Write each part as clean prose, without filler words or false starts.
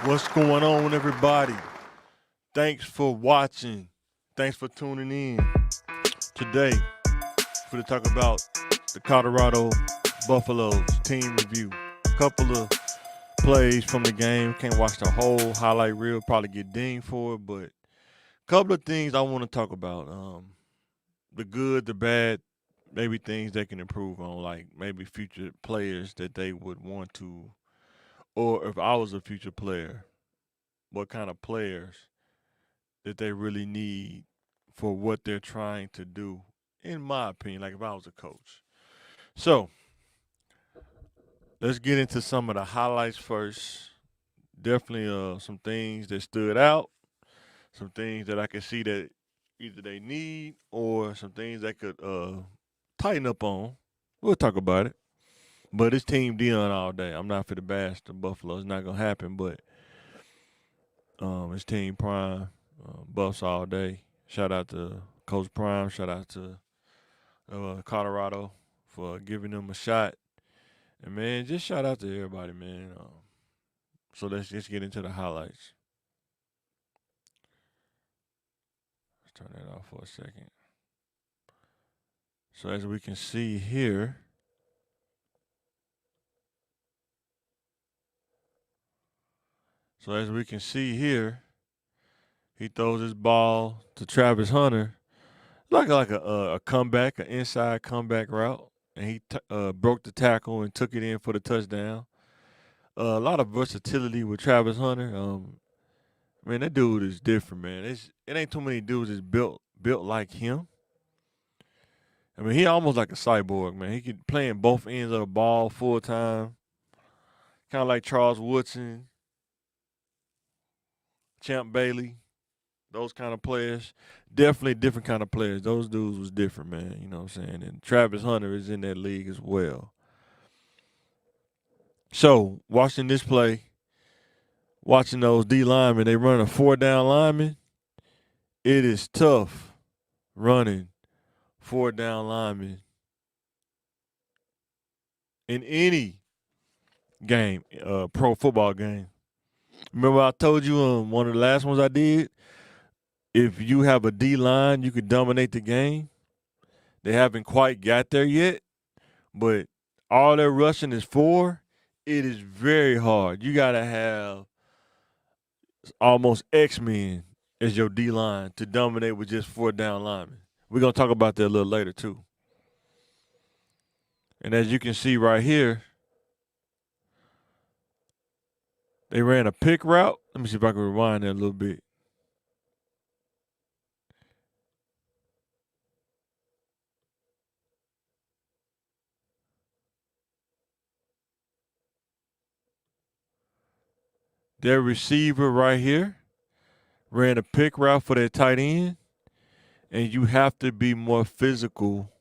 What's going on, everybody? Thanks for watching. Thanks for tuning in. Today, we're going to talk about the Colorado Buffaloes team review. Couple of plays from the game. Can't watch the whole highlight reel. Probably get dinged for it, but couple of things I want to talk about. The good, the bad, maybe things they can improve on, like maybe future players that they would want to, or if I was a future player, what kind of players that they really need for what they're trying to do, in my opinion, like if I was a coach. So let's get into some of the highlights first. Definitely some things that stood out, some things that I could see that either they need or some things that could tighten up on. We'll talk about it. But it's Team Dion all day. I'm not for the bash the Buffalo. It's not gonna happen. But it's Team Prime, Buffs all day. Shout out to Coach Prime. Shout out to Colorado for giving them a shot. And man, just shout out to everybody, man. So let's just get into the highlights. Let's turn that off for a second. So as we can see here, he throws his ball to Travis Hunter, like a comeback, an inside comeback route, and he broke the tackle and took it in for the touchdown. A lot of versatility with Travis Hunter. Man, that dude is different, man. It ain't too many dudes that's built like him. I mean, he almost like a cyborg, man. He can play in both ends of the ball full time, kind of like Charles Woodson, Champ Bailey, those kind of players. Definitely different kind of players. Those dudes was different, man. You know what I'm saying? And Travis Hunter is in that league as well. So watching this play, watching those D linemen, they run a four down lineman. It is tough running four down linemen in any game, pro football game. Remember I told you one of the last ones I did, if you have a D line, you can dominate the game. They haven't quite got there yet, but all they're rushing is four. It is very hard. You got to have almost X Men as your D line to dominate with just four down linemen. We're gonna talk about that a little later too. And as you can see right here, they ran a pick route. Let me see if I can rewind that a little bit. Their receiver right here ran a pick route for their tight end, and you have to be more physical.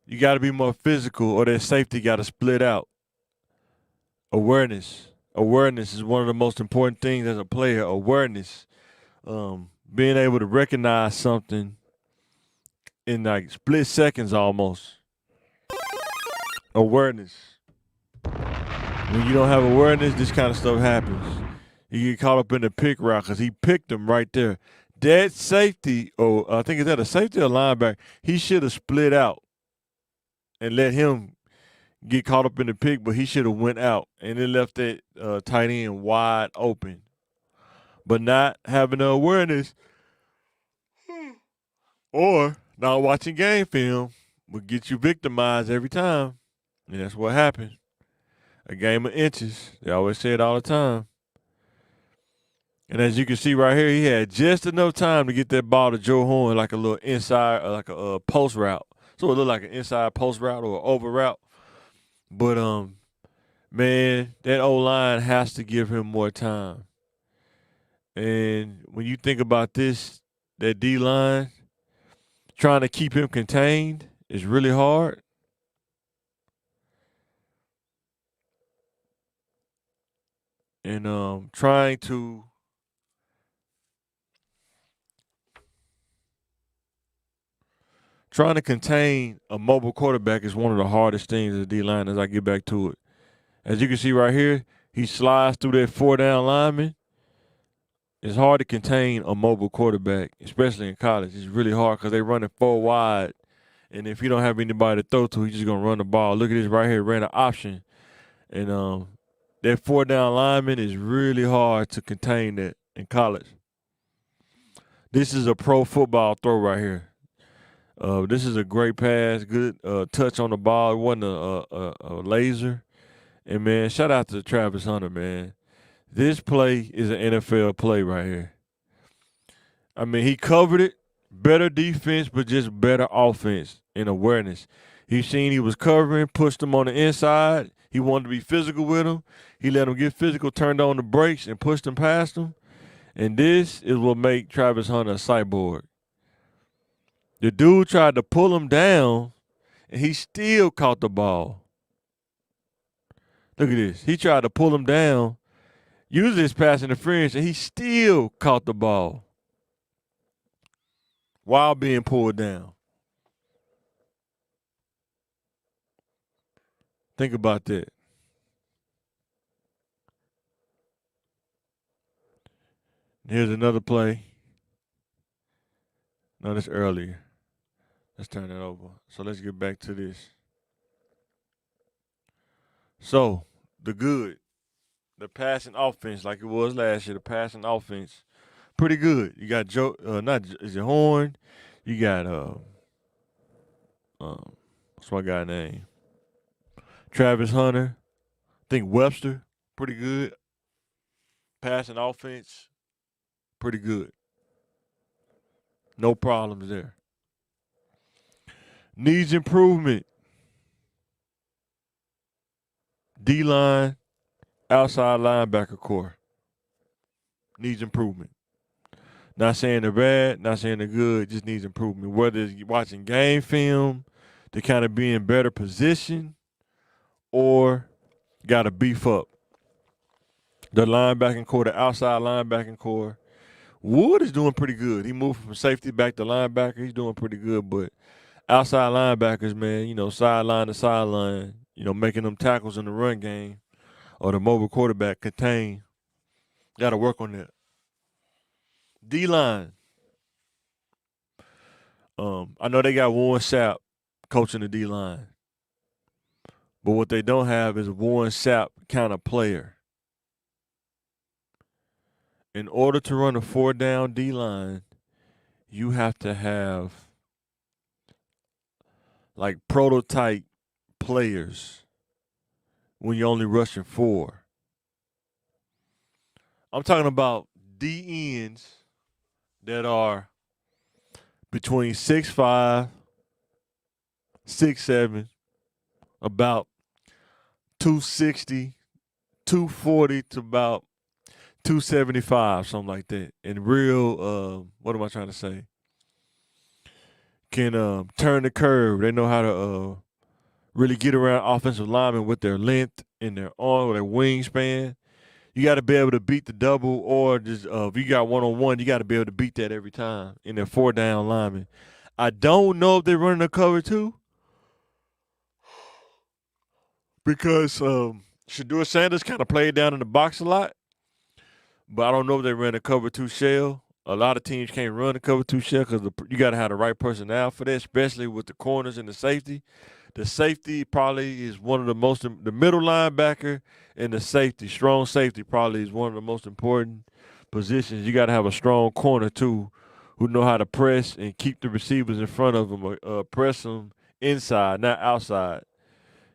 You got to be more physical, or their safety got to split out. Awareness. Awareness is one of the most important things as a player. Awareness. Being able to recognize something in like split seconds almost. Awareness. When you don't have awareness, this kind of stuff happens. You get caught up in the pick route because he picked him right there. Dead safety, or I think is that a safety or linebacker? He should have split out and let him get caught up in the pick, but he should have went out and it left that tight end wide open. But not having the awareness or not watching game film will get you victimized every time, and that's what happened. A game of inches. They always say it all the time. And as you can see right here, he had just enough time to get that ball to Joe Horn like a little inside, like a post route. So it looked like an inside post route or over route. But man, that O line has to give him more time. And when you think about this, that D line trying to keep him contained is really hard. And trying to contain a mobile quarterback is one of the hardest things as a D line as I get back to it. As you can see right here, he slides through that 4-down lineman. It's hard to contain a mobile quarterback, especially in college. It's really hard because they run it 4 wide. And if you don't have anybody to throw to, he's just going to run the ball. Look at this right here, ran an option. And that 4-down lineman is really hard to contain that in college. This is a pro football throw right here. This is a great pass, good touch on the ball. It wasn't a laser. And, man, shout out to Travis Hunter, man. This play is an NFL play right here. I mean, he covered it. Better defense, but just better offense and awareness. He seen he was covering, pushed him on the inside. He wanted to be physical with him. He let him get physical, turned on the brakes, and pushed him past him. And this is what made Travis Hunter a cyborg. The dude tried to pull him down, and he still caught the ball. Look at this. He tried to pull him down, use his pass interference, and he still caught the ball while being pulled down. Think about that. Here's another play. No, that's earlier. Let's turn that over. So let's get back to this. So, the passing offense, like it was last year, the passing offense, pretty good. You got is it Horn? You got what's my guy name? Travis Hunter. I think Webster, pretty good. Passing offense, pretty good. No problems there. Needs improvement. D-line, outside linebacker core. Needs improvement. Not saying they're bad, not saying they're good, just needs improvement. Whether it's watching game film to kind of be in better position or got to beef up the linebacking core, the outside linebacking core. Wood is doing pretty good. He moved from safety back to linebacker. He's doing pretty good, but outside linebackers, man, sideline to sideline, making them tackles in the run game or the mobile quarterback contain. Got to work on that. D-line. I know they got Warren Sapp coaching the D-line. But what they don't have is a Warren Sapp kind of player. In order to run a 4-down D-line, you have to have like prototype players when you're only rushing 4. I'm talking about DNs that are between 6'5", 6'7", about 260, 240 to about 275, something like that. And real, what am I trying to say? Can turn the curve. They know how to really get around offensive linemen with their length and their arm or their wingspan. You got to be able to beat the double, or just if you got one-on-one, you got to be able to beat that every time in their 4-down linemen. I don't know if they're running a cover 2 because Shedeur Sanders kind of played down in the box a lot, but I don't know if they ran a cover 2 shell. A lot of teams can't run a cover 2 shell because you got to have the right personnel for that, especially with the corners and the safety. The safety probably is one of the most, the middle linebacker and the safety, strong safety probably is one of the most important positions. You got to have a strong corner too, who know how to press and keep the receivers in front of them, press them inside, not outside.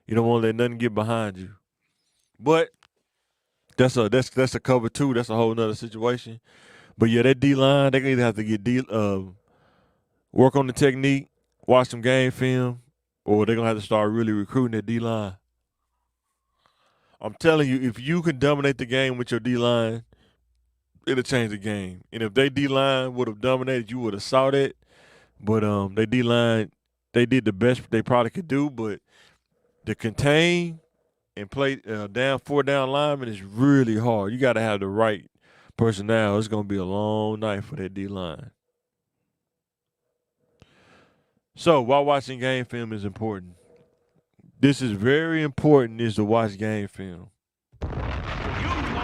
You don't want to let nothing get behind you. But that's a cover 2. That's a whole nother situation. But yeah, that D-line, they're going to have to get work on the technique, watch some game film, or they're going to have to start really recruiting that D-line. I'm telling you, if you can dominate the game with your D-line, it'll change the game. And if they D-line would have dominated, you would have saw that. But they D-line, they did the best they probably could do. But to contain and play 4-down lineman is really hard. You got to have the right personnel. It's going to be a long night for that D-line. So while watching game film is important, This is very important is to watch game film. I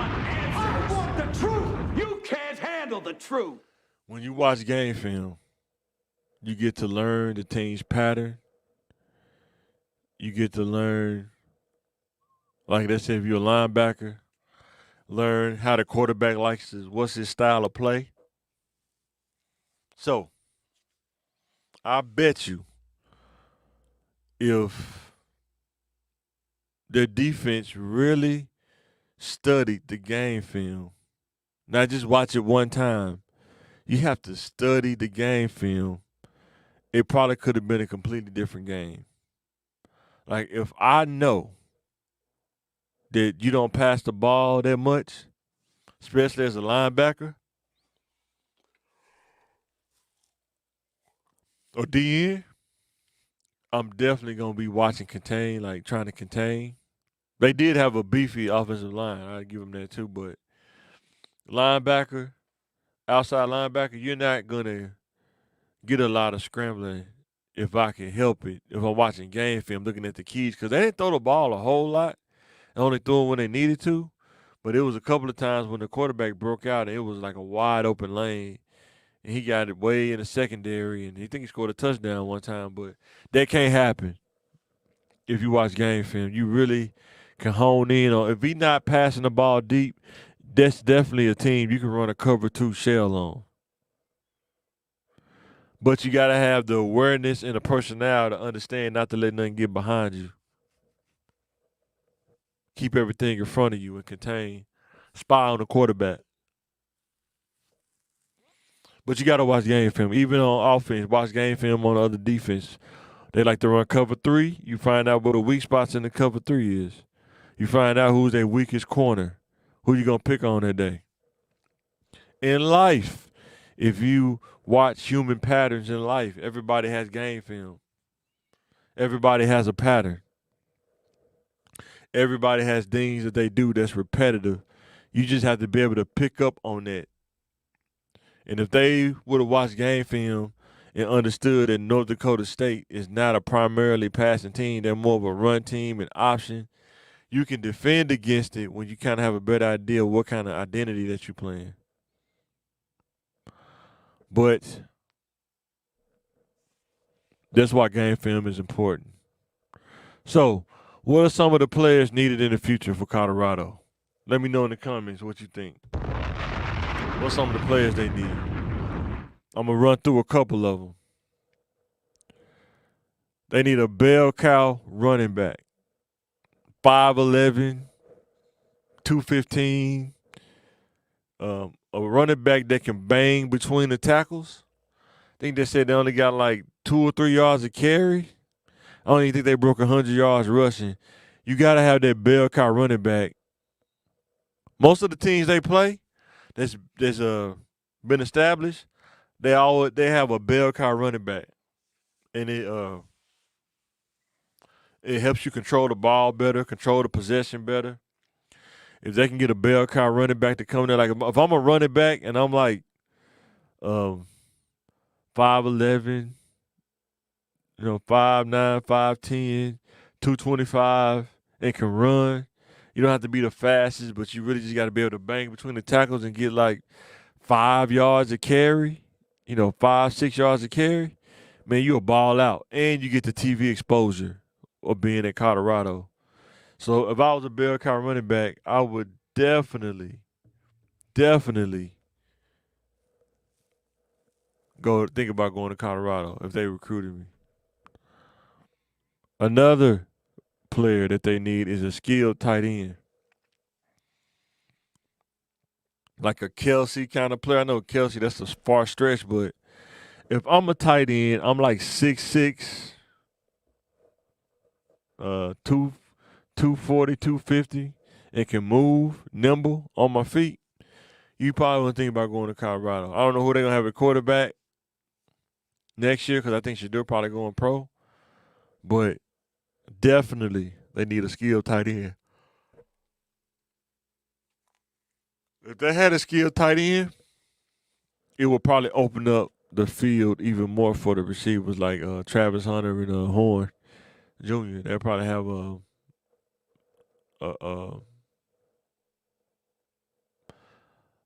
want the truth. You can't handle the truth. When you watch game film, you get to learn the team's pattern. You get to learn, like they said, if you're a linebacker, learn how the quarterback likes his, what's his style of play. So, I bet you if their defense really studied the game film, not just watch it one time, you have to study the game film. It probably could have been a completely different game. Like if I know that you don't pass the ball that much, especially as a linebacker or DN, I'm definitely gonna be watching contain, like trying to contain. They did have a beefy offensive line. I'd give them that too, but linebacker, outside linebacker, you're not gonna get a lot of scrambling if I can help it. If I'm watching game film, looking at the keys, because they didn't throw the ball a whole lot. They only threw it when they needed to. But it was a couple of times when the quarterback broke out and it was like a wide open lane. And he got it way in the secondary and he think he scored a touchdown one time, but that can't happen if you watch game film. You really can hone in on if he's not passing the ball deep, that's definitely a team you can run a cover two shell on. But you gotta have the awareness and the personnel to understand not to let nothing get behind you. Keep everything in front of you and contain. Spy on the quarterback. But you gotta watch game film. Even on offense, watch game film on the other defense. They like to run cover three. You find out what the weak spots in the cover three is. You find out who's their weakest corner. Who you gonna pick on that day. In life, if you watch human patterns in life, everybody has game film. Everybody has a pattern. Everybody has things that they do that's repetitive. You just have to be able to pick up on that. And if they would have watched game film and understood that North Dakota State is not a primarily passing team, they're more of a run team and option, you can defend against it when you kind of have a better idea of what kind of identity that you're playing. But that's why game film is important. So, what are some of the players needed in the future for Colorado? Let me know in the comments what you think. What's some of the players they need? I'm going to run through a couple of them. They need a bell cow running back. 5'11", 215. A running back that can bang between the tackles. I think they said they only got like 2 or 3 yards of carry. I don't even think they broke 100 yards rushing. You got to have that bell cow running back. Most of the teams they play that's been established, they have a bell cow running back, and it helps you control the ball better, control the possession better. If they can get a bell cow running back to come there, like if I'm a running back and I'm like 5'11", 5'9", 5'10", 225, and can run. You don't have to be the fastest, but you really just got to be able to bang between the tackles and get like 5 yards of carry, 5, 6 yards of carry. Man, you'll ball out. And you get the TV exposure of being at Colorado. So if I was a bell cow running back, I would definitely go think about going to Colorado if they recruited me. Another player that they need is a skilled tight end. Like a Kelsey kind of player. I know Kelsey, that's a far stretch, but if I'm a tight end, I'm like 6'6", 240, 250, and can move, nimble on my feet. You probably wouldn't think about going to Colorado. I don't know who they're going to have at quarterback next year because I think Shedeur probably going pro. But definitely they need a skilled tight end. If they had a skilled tight end, it would probably open up the field even more for the receivers like Travis Hunter and Horn. Junior. They'll probably have a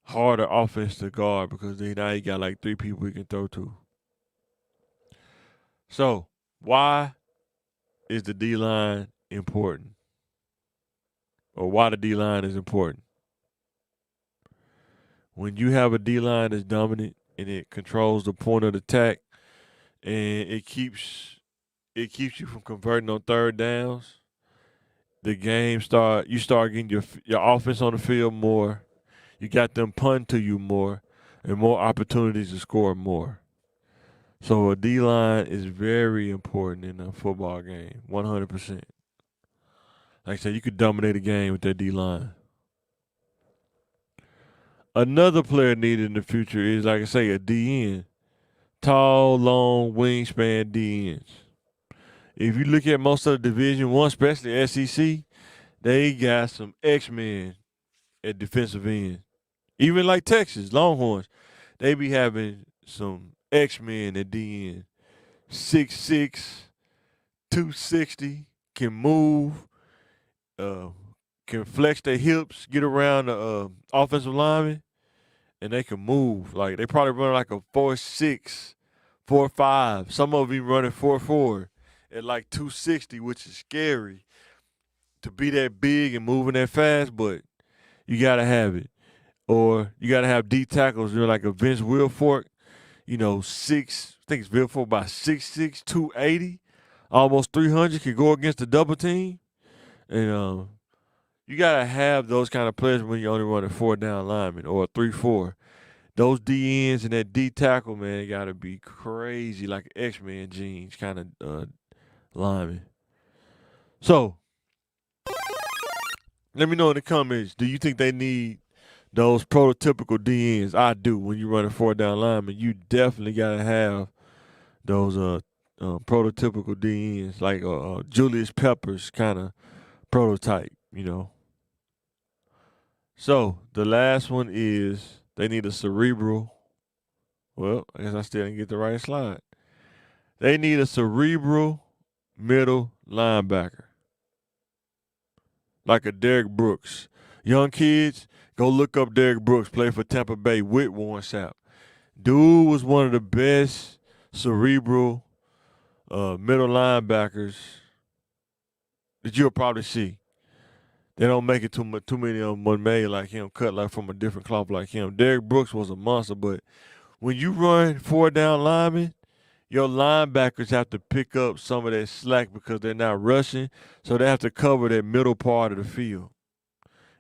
harder offense to guard because now he got like 3 people he can throw to. So, why is the D line important? Or why the D line is important? When you have a D line that's dominant and it controls the point of attack and it keeps you from converting on third downs, you start getting your offense on the field more. You got them punting to you more and more opportunities to score more. So a D line is very important in a football game, 100%. Like I said, you could dominate a game with that D line. Another player needed in the future is, like I say, a DN. Tall, long, wingspan DNs. If you look at most of the Division I, especially SEC, they got some X-Men at defensive end. Even like Texas, Longhorns, they be having some X-Men at DN. 6'6", 260, can move, can flex their hips, get around the offensive lineman, and they can move. Like, they probably run like a 4.6, 4.5. Some of them running 4.4 at like 260, which is scary to be that big and moving that fast, but you got to have it. Or you got to have D tackles, like a Vince Wilfork, I think it's Wilfork about 6'6", 280, almost 300, can go against the double team. And you got to have those kind of players when you only run a 4-down lineman or a 3-4. Those DNs and that D tackle, man, got to be crazy, like X-Men genes kind of lineman. So, let me know in the comments, do you think they need those prototypical DNs? I do. When you run a 4-down lineman, you definitely got to have those prototypical DNs, like Julius Peppers kind of prototype, So, the last one is they need a cerebral. Well, I guess I still didn't get the right slide. They need a cerebral middle linebacker, like a Derrick Brooks. Young kids, go look up Derrick Brooks, play for Tampa Bay with Warren Sapp. Dude was one of the best cerebral middle linebackers that you'll probably see. They don't make it too many of them made like him, cut like from a different cloth like him. Derrick Brooks was a monster, but when you run 4-down linemen, your linebackers have to pick up some of that slack because they're not rushing, so they have to cover that middle part of the field.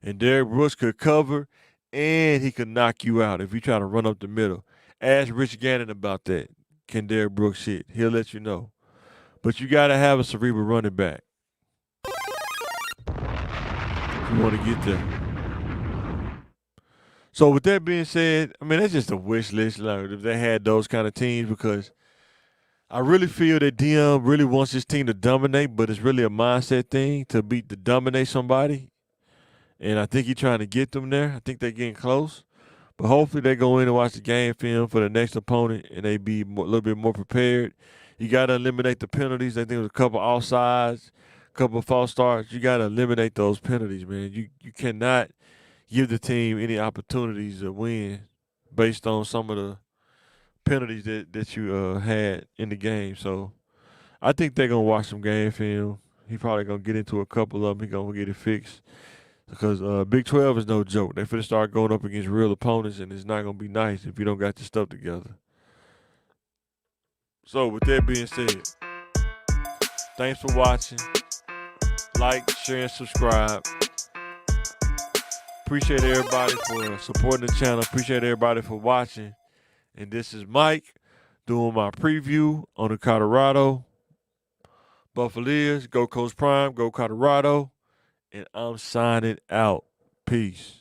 And Derrick Brooks could cover, and he could knock you out if you try to run up the middle. Ask Rich Gannon about that. Can Derrick Brooks hit? He'll let you know. But you got to have a cerebral running back if you want to get there. So with that being said, that's just a wish list. Like, if they had those kind of teams, because I really feel that Dion really wants his team to dominate, but it's really a mindset thing to dominate somebody. And I think he's trying to get them there. I think they're getting close. But hopefully they go in and watch the game film for the next opponent and they be a little bit more prepared. You got to eliminate the penalties. I think it was a couple offsides, a couple of false starts. You got to eliminate those penalties, man. You cannot give the team any opportunities to win based on some of the penalties that you had in the game. So I think they're going to watch some game film. He probably going to get into a couple of them. He's going to get it fixed. Because Big 12 is no joke. They're finna start going up against real opponents, and it's not going to be nice if you don't got your stuff together. So, with that being said, thanks for watching. Like, share, and subscribe. Appreciate everybody for supporting the channel. Appreciate everybody for watching. And this is Mike doing my preview on the Colorado Buffaloes. Go Coach Prime. Go Colorado. And I'm signing out. Peace.